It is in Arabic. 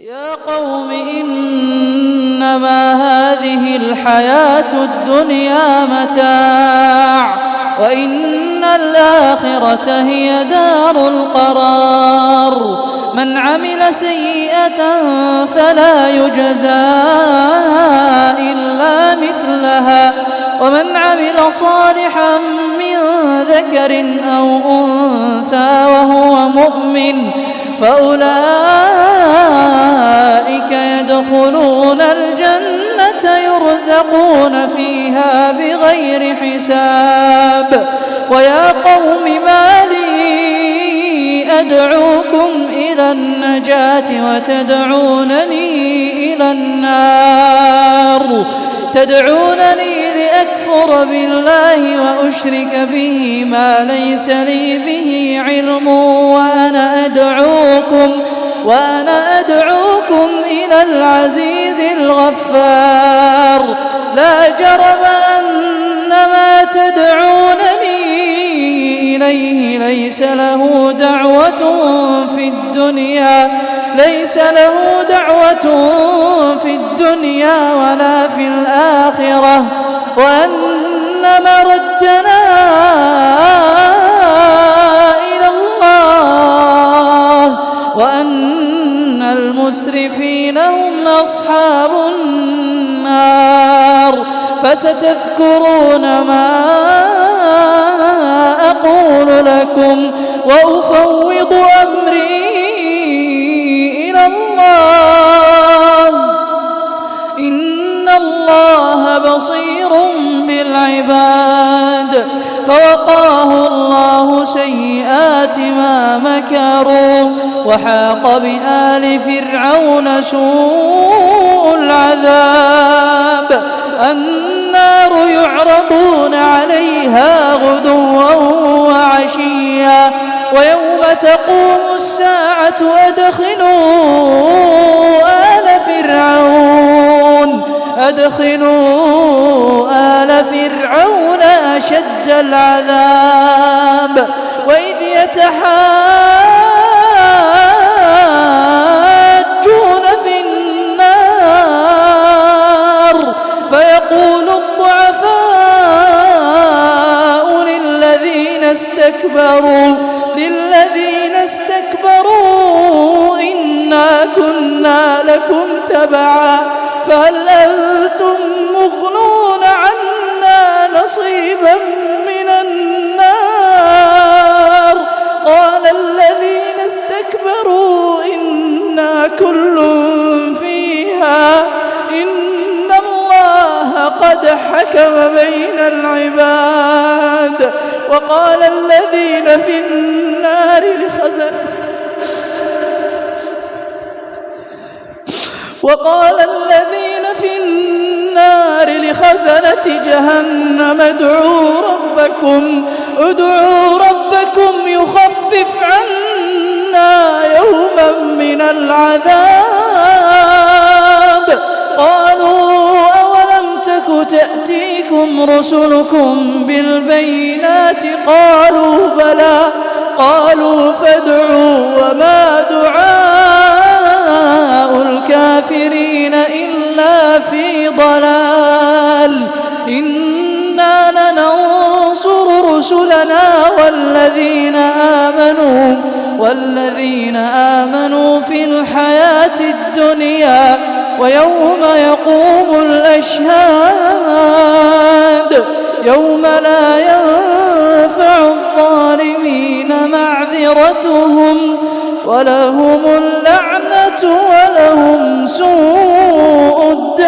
يا قوم إنما هذه الحياة الدنيا متاع وإن الآخرة هي دار القرار. من عمل سيئة فلا يجزى إلا مثلها ومن عمل صالحا من ذكر أو أنثى وهو مؤمن فأولئك يدخلون الجنة يرزقون فيها بغير حساب. ويا قوم ما لي أدعوكم إلى النجاة وتدعونني إلى النار؟ تدعونني لأكفر بالله وأشرك به ما ليس لي به علم وأنا أدعوكم إلى العزيز الغفار. لا جرم أن ما تدعونني إليه ليس له دعوة في الدنيا ولا في الآخرة وأن مردنا إلى الله وأن المسرفين هم أصحاب النار. فستذكرون ما أقول لكم وأفوض أمري إلى الله إن الله بصير بالعباد. فوقاه الله سيئات ما مكروا وحاق بآل فرعون سوء العذاب. النار يعرضون عليها غدوا وعشيا ويوم تقوم الساعة أدخلوا آل فرعون أشد العذاب. وإذ يتحاجون في النار فيقول الضعفاء للذين استكبروا إنا كنا لكم تبعا فهل أنتم مغنون عنا نصيبا من النار؟ قال الذين استكبروا إنا كل فيها إن الله قد حكم بين العباد. وقال الذين في النار لخزنة جهنم ادعوا ربكم يخفف عنا يوما من العذاب. قالوا أولم تك تأتيكم رسلكم بالبينات؟ قالوا بلى. قالوا فادعوا وما دعاء الكافرين إلا في ضلال. إنا لننصر رسلنا والذين آمنوا في الحياة الدنيا ويوم يقوم الأشهاد يوم لا ينفع الظالمين معذرتهم ولهم اللعنة ولهم سوء الدار.